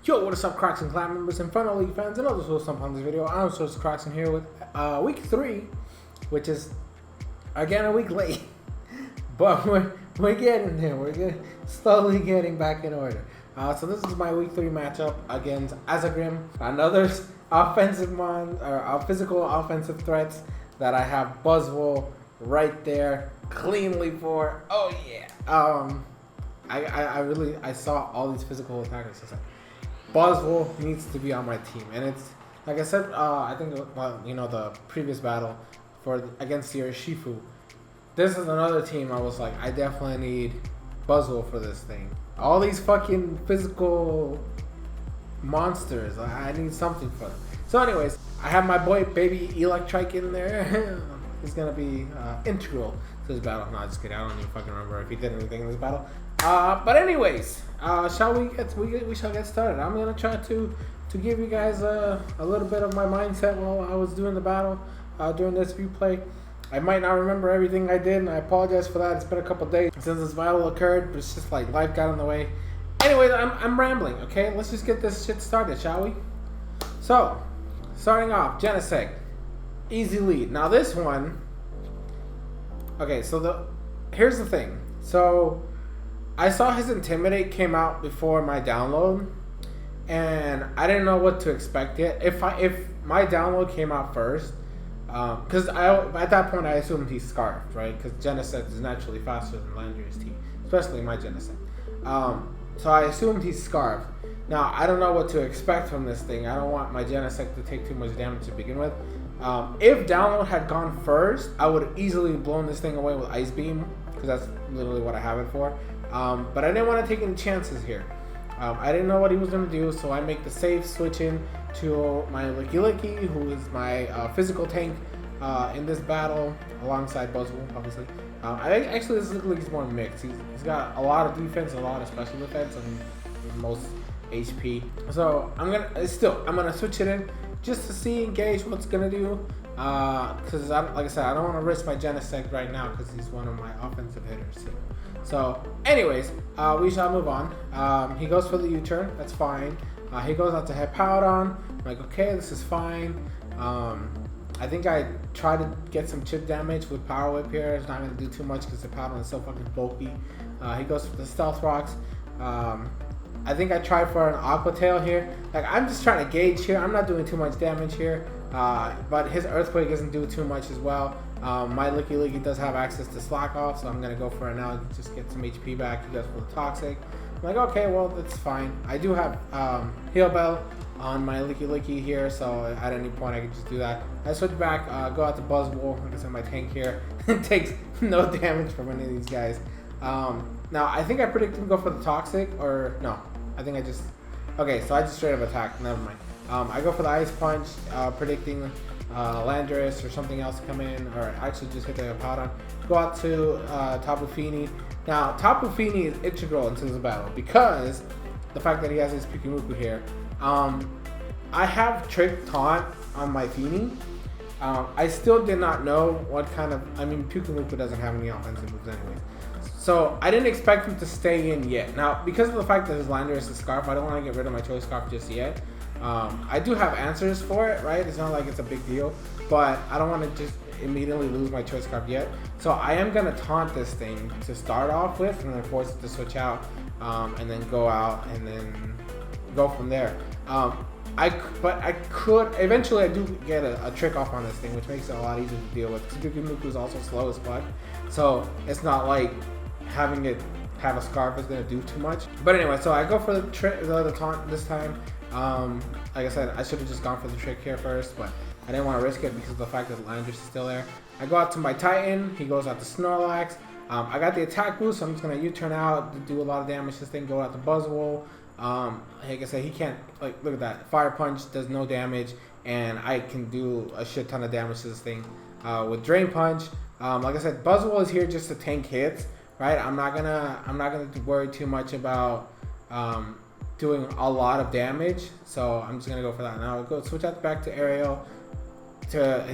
Yo, what is up, Crockxen clan members, Infernal League fans, and others who will stump on this video. I'm SoresanCrockxen here with week 3, which is again a week late, but we're getting there. We're slowly getting back in order. So this is my week 3 matchup against Azagrim, another physical offensive threats that I have Buzzwole right there cleanly for. Oh yeah. I saw all these physical attackers. Buzzwole needs to be on my team, and it's like I said. I think the previous battle against your Shifu. This is another team. I was like, I definitely need Buzzwole for this thing. All these fucking physical monsters. I need something for them. So, anyways, I have my boy Baby Electrike in there. He's gonna be integral to this battle. No, just kidding. I don't even fucking remember if he did anything in this battle. But anyways, we shall get started. I'm gonna try to give you guys a little bit of my mindset while I was doing the battle during this replay. I might not remember everything I did, and I apologize for that. It's been a couple days since this battle occurred, but it's just like life got in the way. Anyways, I'm rambling. Okay, let's just get this shit started, shall we? So, starting off, Genesect, easy lead. Now this one, okay. So here's the thing. So I saw his Intimidate came out before my download, and I didn't know what to expect yet. If my download came out first, because at that point I assumed he's Scarfed, right? Because Genesect is naturally faster than Landry's T, especially my Genesect. So I assumed he's Scarfed. Now I don't know what to expect from this thing. I don't want my Genesect to take too much damage to begin with. If download had gone first, I would have easily blown this thing away with Ice Beam, because that's literally what I have it for. But I didn't want to take any chances here. I didn't know what he was going to do, so I make the safe switch in to my Licky, who is my physical tank in this battle, alongside Buzzwole, obviously. Actually, this Licky is more mixed. He's got a lot of defense, a lot of special defense, and most HP. So I'm gonna switch it in just to see and gauge what's gonna do. Because like I said, I don't want to risk my Genesect right now because he's one of my offensive hitters here. So, anyways, we shall move on. He goes for the U-turn. That's fine. He goes out to Hippowdon. I'm like, okay, this is fine. I think I tried to get some chip damage with Power Whip here. It's not going to do too much because Hippowdon is so fucking bulky. He goes for the Stealth Rocks. I think I tried for an Aqua Tail here. Like, I'm just trying to gauge here. I'm not doing too much damage here. But his Earthquake doesn't do too much as well. My Licky does have access to Slack Off, so I'm going to go for it now. Just get some HP back. He goes for the Toxic. I'm like, okay, well, that's fine. I do have Heal Bell on my Licky here, so at any point I can just do that. I switch back, go out to Buzzwole. Like I said, my tank here takes no damage from any of these guys. Now, I think I predicted him to go for the Toxic, or no. I think I just... Okay, so I just straight up attack. Never mind. I go for the Ice Punch, predicting Landorus or something else to come in, or actually just hit the Hippowdon. Go out to Tapu Fini. Now, Tapu Fini is integral into this battle because the fact that he has his Pyukumuku here. I have Trick Taunt on my Fini. I still did not know what kind of... I mean, Pyukumuku doesn't have any offensive moves anyway. So, I didn't expect him to stay in yet. Now, because of the fact that his Landorus is Scarf, I don't want to get rid of my Choice Scarf just yet. I do have answers for it, right? It's not like it's a big deal, but I don't want to just immediately lose my Choice Scarf yet. So I am going to taunt this thing to start off with, and then force it to switch out, and then go out, and then go from there. Eventually I do get a trick off on this thing, which makes it a lot easier to deal with. Pyukumuku is also slow as fuck, so it's not like having it have a Scarf is going to do too much. But anyway, so I go for the taunt this time. Like I said, I should have just gone for the trick here first, but I didn't want to risk it because of the fact that Landorus is still there. I go out to my Titan. He goes out to Snorlax. I got the attack boost, so I'm just going to U-turn out to do a lot of damage to this thing. Go out to Buzzwole. Like I said, he can't, like, look at that. Fire Punch does no damage, and I can do a shit ton of damage to this thing with Drain Punch. Like I said, Buzzwole is here just to tank hits, right? I'm not gonna worry too much about doing a lot of damage, so I'm just gonna go for that. Now I'll go switch out back to Ariel.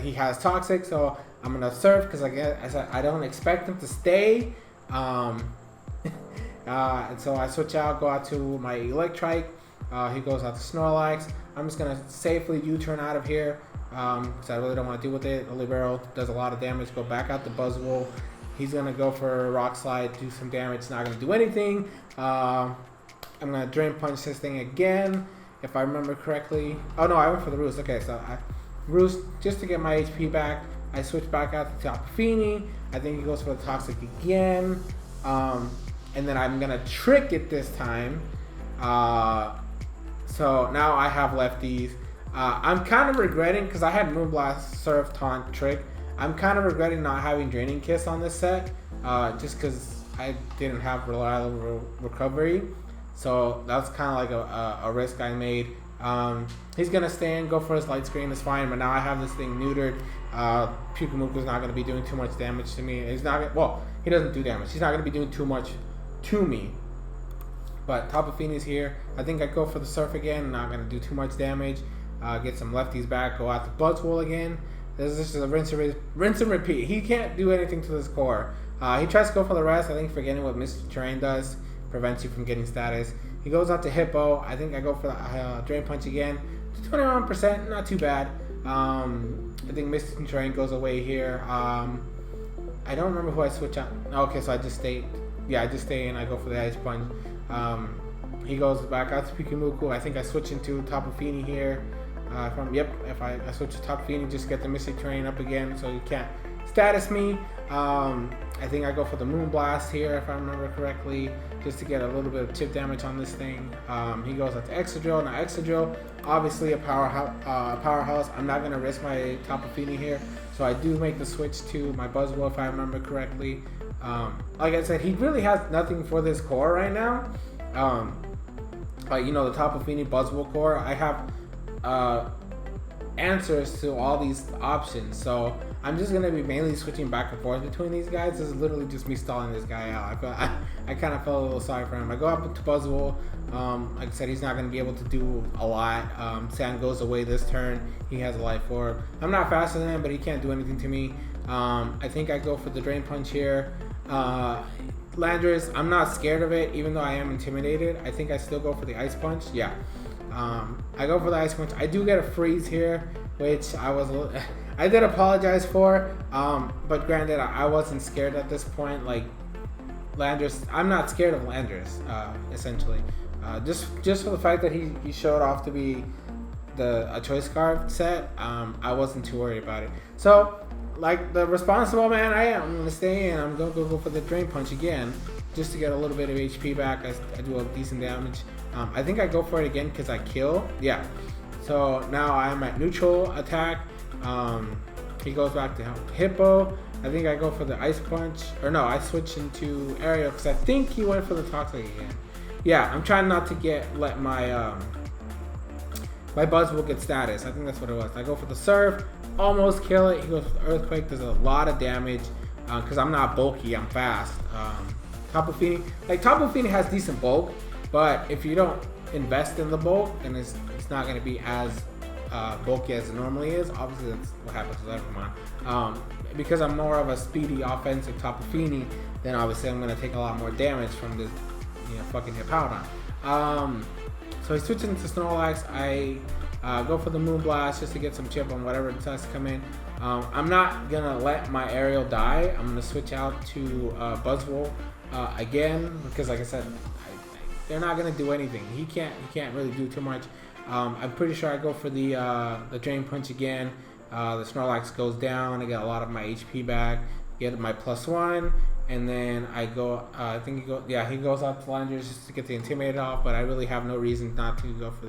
He has Toxic, so I'm gonna Surf because I said I don't expect him to stay. And so I switch out, go out to my Electrike. He goes out to Snorlax. I'm just gonna safely U-turn out of here because I really don't want to deal with it. The Libero does a lot of damage. Go back out to Buzzwole. He's gonna go for a Rock Slide, do some damage. It's not gonna do anything. I'm gonna Drain Punch this thing again, if I remember correctly. Oh no, I went for the Roost. Okay, so Roost just to get my HP back. I switch back out to Tapu Fini. I think he goes for the Toxic again. And then I'm gonna Trick it this time. So now I have lefties. I'm kind of regretting, because I had Moonblast, Surf, Taunt, Trick. I'm kind of regretting not having Draining Kiss on this set, just because I didn't have reliable recovery. So that's kind of like a risk I made. He's gonna stand, go for his Light Screen, it's fine. But now I have this thing neutered. Pyukumuku's not gonna be doing too much damage to me. He's not. Well, he doesn't do damage. He's not gonna be doing too much to me. But Tapu Fini's here. I think I go for the Surf again. Not gonna do too much damage. Get some lefties back. Go out to Buzzwole again. This is just a rinse and repeat. He can't do anything to this core. He tries to go for the rest. I think forgetting what Mr. Terrain does prevents you from getting status. He goes out to Hippo. I think I go for the Drain Punch again. 21%, not too bad. I think Mr. Terrain goes away here. I don't remember who I switch out. Okay, so I just stay. Yeah, I just stay and I go for the Ice Punch. He goes back out to Pyukumuku. I think I switch into Tapu Fini here. If I switch to Tapu Fini, just get the Mystic Terrain up again so you can't status me. I think I go for the Moonblast here, if I remember correctly, just to get a little bit of chip damage on this thing. He goes out to Excadrill. Now Excadrill, obviously a powerhouse. I'm not going to risk my Tapu Fini here, so I do make the switch to my Buzzwole, if I remember correctly. Like I said, he really has nothing for this core right now. The Tapu Fini Buzzwole core, I have answers to all these options, so I'm just gonna be mainly switching back and forth between these guys. This is literally just me stalling this guy out. I kind of felt a little sorry for him. I go up to Buzzwole. Like I said, he's not gonna be able to do a lot. Sand goes away this turn. He has a Life Orb. I'm not faster than him, but he can't do anything to me. I think I go for the Drain Punch here. Landorus, I'm not scared of it, even though I am intimidated. I think I still go for the Ice Punch. Yeah. I go for the Ice Punch. I do get a Freeze here, which I did apologize for, but granted, I wasn't scared at this point. Like Landorus, I'm not scared of Landorus, essentially. Just for the fact that he showed off to be a Choice Scarf set, I wasn't too worried about it. So, like the responsible man I am, I'm gonna stay in. I'm gonna go for the Drain Punch again, just to get a little bit of HP back. I do a decent damage. I think I go for it again because I kill. Yeah. So now I'm at neutral attack. He goes back to Hippo. I think I go for the Ice Punch. Or no, I switch into Aerial because I think he went for the Toxic again. Yeah, I'm trying not to let my my Buzzwole get status. I think that's what it was. I go for the Surf. Almost kill it. He goes for the Earthquake. Does a lot of damage because I'm not bulky. I'm fast. Tapu Fini has decent bulk, but if you don't invest in the bulk, then it's not going to be as bulky as it normally is. Obviously, that's what happens with everyone. Because I'm more of a speedy offensive Tapu Fini, then obviously I'm going to take a lot more damage from this, fucking Hippowdon. So he switches into Snorlax. I go for the Moonblast just to get some chip on whatever tests come in. I'm not gonna let my Aerial die. I'm gonna switch out to Buzzwole again because, like I said, they're not gonna do anything. He can't really do too much. I'm pretty sure I go for the Drain Punch again. The Snorlax goes down. I get a lot of my HP back. Get my +1, and then I go. I think he goes out to Landorus just to get the Intimidate off. But I really have no reason not to go for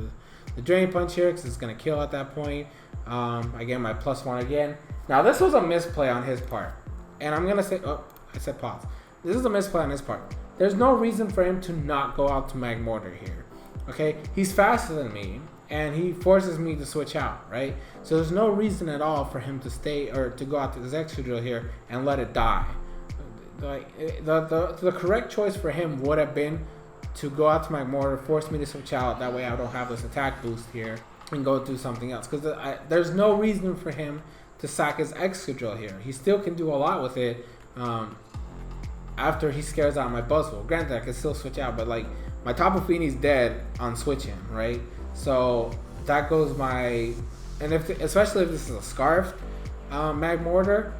the Drain Punch here because it's gonna kill at that point. I get my +1 again. Now this was a misplay on his part, and I'm gonna say, I said pause. This is a misplay on his part. There's no reason for him to not go out to Magmortar here. Okay, he's faster than me, and he forces me to switch out, right? So there's no reason at all for him to stay or to go out to this Excadrill here and let it die. Like the correct choice for him would have been to go out to Magmortar, force me to switch out. That way I don't have this attack boost here and go do something else. Because there's no reason for him to sack his Excadrill here. He still can do a lot with it after he scares out my Buzzwole. Granted, I can still switch out, but like my Tapu Fini's dead on switching, right? So that goes my, and especially if this is a Scarf Magmortar,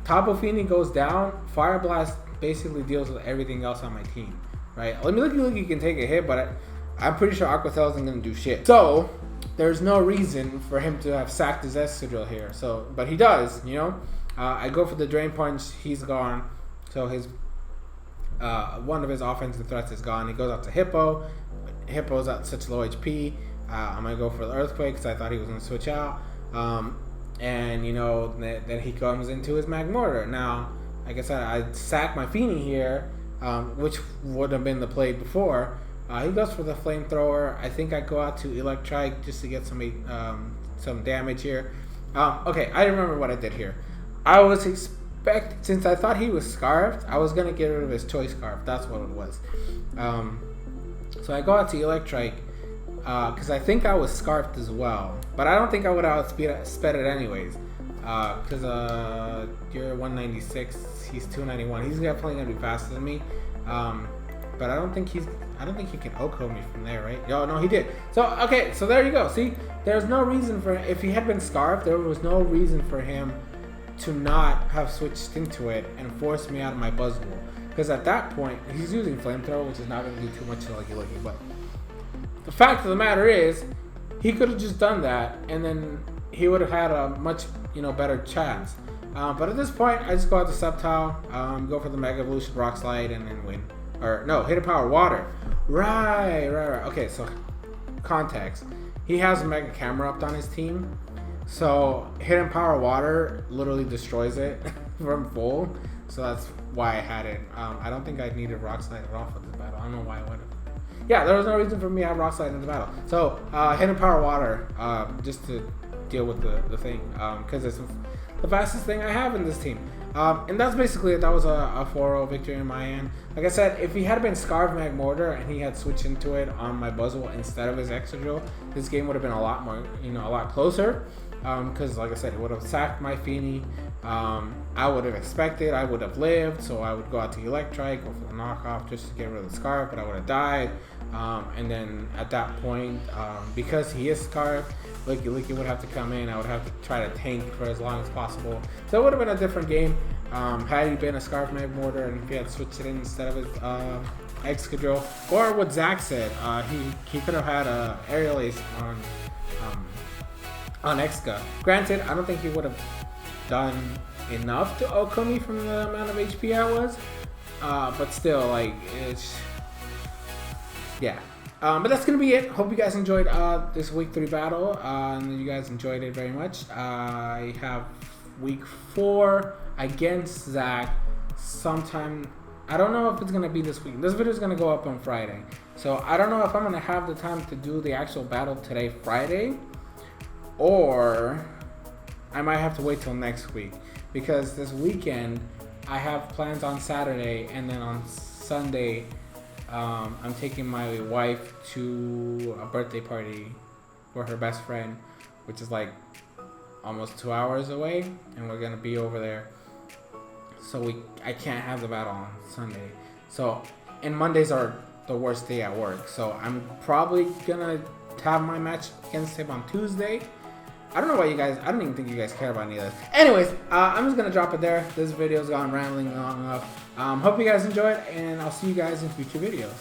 Tapu Fini goes down, Fire Blast basically deals with everything else on my team, right? Let me look, you can take a hit, but I'm pretty sure Aquatel isn't gonna do shit. So there's no reason for him to have sacked his Excadrill here. So, but he does, you know. I go for the Drain Punch, he's gone. So his one of his offensive threats is gone. He goes out to Hippo. Hippo's at such low HP. I'm gonna go for the Earthquake because I thought he was gonna switch out. And you know, then he comes into his Magmortar. Now, like I said, I sack my Fini here, which would have been the play before. He goes for the Flamethrower. I think I go out to Electrike just to get some damage here. Okay, I remember what I did here. I was since I thought he was Scarfed, I was gonna get rid of his Choice Scarf. That's what it was. So I go out to Electrike because I think I was Scarfed as well, but I don't think I would have sped it anyways. Because you're 196, he's 291. He's definitely gonna be faster than me. But I don't think he can OHKO me from there, right? No, he did. So okay, so there you go. See, there's no reason for, if he had been Scarfed, there was no reason for him to not have switched into it and forced me out of my Buzzwole. Because at that point, he's using Flamethrower, which is not going to do too much to Lucky. But the fact of the matter is, he could have just done that, and then he would have had a much, better chance. But at this point, I just go out to Sceptile, go for the Mega Evolution, Rock Slide, and then win. Or no, Hidden Power Water. Right. Okay, so context. He has a Mega Camerupt on his team. So Hidden Power Water literally destroys it from full. So that's why I had it. I don't think I needed Rock Slide at all for this battle. I don't know why I would have. Yeah, there was no reason for me to have Rock Slide in the battle. So Hidden Power Water, just to deal with the thing, because it's the fastest thing I have in this team. And that's basically it. That was a 4-0 victory in my end. Like I said, if he had been Scarf Magmortar and he had switched into it on my Buzzwole instead of his Excadrill, this game would have been a lot more, a lot closer. Because like I said, it would have sacked my Fini. I would have expected, I would have lived, so I would go out to Electrike, go for the knockoff just to get rid of the Scarf, but I would have died. And then at that point, because he is Scarf, Licky would have to come in. I would have to try to tank for as long as possible. So it would have been a different game had he been a Scarf Magmortar and if he had switched it in instead of his Excadrill. Or what Zach said, he could have had a Aerial Ace on Exca. Granted, I don't think he would have done enough to OHKO me from the amount of HP I was. But still, like, it's... Yeah. But that's going to be it. Hope you guys enjoyed this week 3 battle. And you guys enjoyed it very much. I have week 4 against Zach sometime. I don't know if it's going to be this week. This video is going to go up on Friday. So I don't know if I'm going to have the time to do the actual battle today, Friday. Or I might have to wait till next week. Because this weekend, I have plans on Saturday. And then on Sunday... I'm taking my wife to a birthday party for her best friend, which is like almost 2 hours away, and we're gonna be over there. So I can't have the battle on Sunday. So, and Mondays are the worst day at work. So I'm probably gonna have my match against him on Tuesday. I don't know why I don't even think you guys care about any of this. Anyways, I'm just gonna drop it there. This video's gone rambling long enough. Hope you guys enjoyed, and I'll see you guys in future videos.